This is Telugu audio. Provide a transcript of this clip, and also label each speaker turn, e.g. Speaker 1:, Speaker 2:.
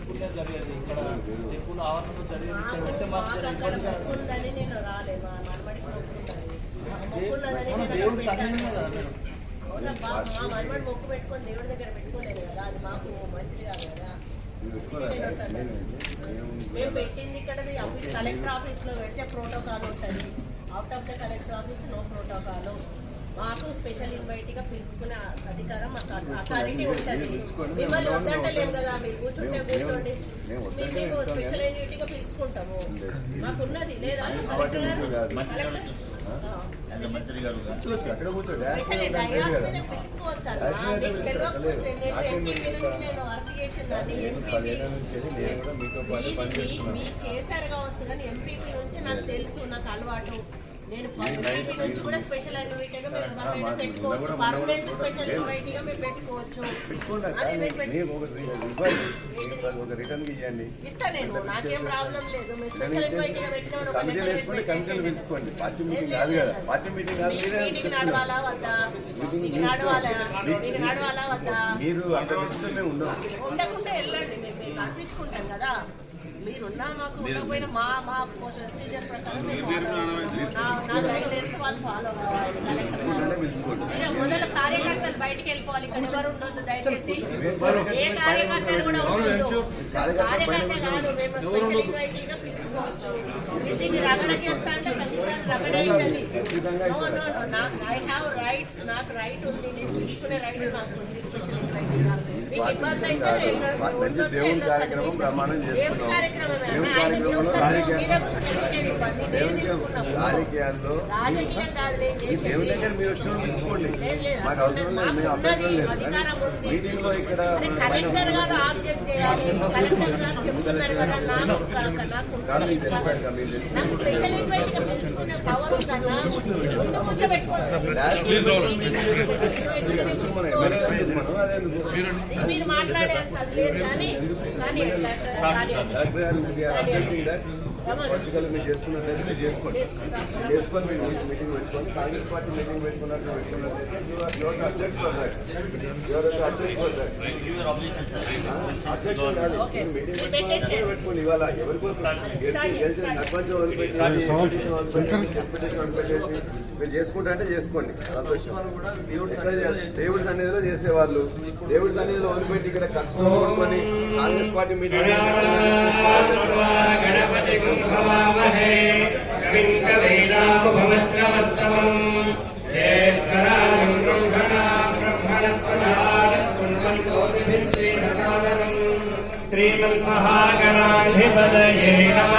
Speaker 1: టెంపుల్ జరిగేది ఇక్కడ టెంపుల్ ఆవరణలో జరిగేది మాకుందని నేను రాలే మా దేవుడు సన్నిధిలో కదా మేడం మా మనమడి మొక్కు పెట్టుకొని దేవుడి దగ్గర పెట్టుకోలేదు కదా అది మాకు మంచిది కాదు కదా మేము పెట్టింది ఇక్కడ కలెక్టర్ ఆఫీస్ లో పెడితే ప్రోటోకాల్ ఉంటుంది out of the collector office no protocol మాకు స్పెషల్ ఇన్వైట్ గా పిలుచుకునే అధికారం మాకు అథారిటీ ఉంటుంది మిమ్మల్ని వద్దంటలేము కదా మీరు కూర్చుంటే కూర్చోండి మేము స్పెషల్ ఇన్వైట్ గా పిలుచుకుంటాము మాకున్నది లేదా పిలుచుకోవచ్చు మీకు తెలియకపోతే ఎంపీపీ నుంచి నేను వర్క్ చేసిందని మీరు చేశారు కావచ్చు కానీ ఎంపీపీ నుంచి నాకు తెలుసు నాకు అలవాటు నేను నుంచి కూడా స్పెషల్ ఇన్వైట్ గా మేము పెట్టుకోవచ్చు పర్మనెంట్ స్పెషల్ ఇన్వైట్ గా మేము పెట్టుకోవచ్చు ఇస్తా నేను నాకేం ప్రాబ్లం లేదు మీరు స్పెషల్ ఇన్వైట్ గా మీటింగ్ నడవాలా వద్దా నడవాలా వద్దా ఉండకుండా వెళ్ళండి మేము అందించుకుంటాం కదా మీరున్నా మాకు ఉండకపోయినా మా ప్రొసీజర్ ప్రకారం నా గైడెన్స్ వాళ్ళు ఫాలో కావాలి మొదలు కార్యకర్తలు బయటికి వెళ్ళిపోవాలి ఇక్కడ ఎవరు ఉండొద్దు దయచేసి ఏ కార్యకర్తలు కూడా ఉండొద్దు కార్యకర్త కాదు మేము స్పెషల్ ఇన్వైట్ గా పిలుచుకోవచ్చు మీరు దీన్ని రగడ చేస్తా అంటే ప్రతిసారి రగడ అవుతుంది ఐ హ్యావ్ రైట్స్ నాకు రైట్ ఉంది నేను తీసుకునే రైట్ నాకు ఉంది స్పెషల్ ఇన్వైట్ గా మీకు ఇబ్బంది అయితే దేవుడి కార్యక్రమం
Speaker 2: రాజకీయాల్లో దేవుని దగ్గర మీరు వచ్చిన తీసుకోండి మాకు అవసరం లేదు మేము అభ్యర్థులు లేదు మీటింగ్ లో ఇక్కడ
Speaker 1: మీరు మాట్లాడే
Speaker 2: పొలిటికల్ మీరు చేసుకున్నట్లయితే మీరు చేసుకోండి మీరు మీటింగ్ పెట్టుకోండి కాంగ్రెస్ పార్టీ మీటింగ్ పెట్టుకున్నట్లయితే అధ్యక్షుడు కాదు మీటింగ్ పెట్టుకోండి ఇవాళ ఎవరికోసం గెలిచిన సర్పంచ్ వదిలిపెట్టేసి వదిలిపెట్టేసి మీరు చేసుకుంటా అంటే చేసుకోండి మనం కూడా దేవుడి సన్నిధిలో చేసేవాళ్ళు దేవుడి సన్నిధిలో వదిలిపెట్టి ఇక్కడ కష్టం కొనుక్కొని కాంగ్రెస్ పార్టీ మీటింగ్
Speaker 3: శ్రీమన్మహాగణాధిపతయే నమః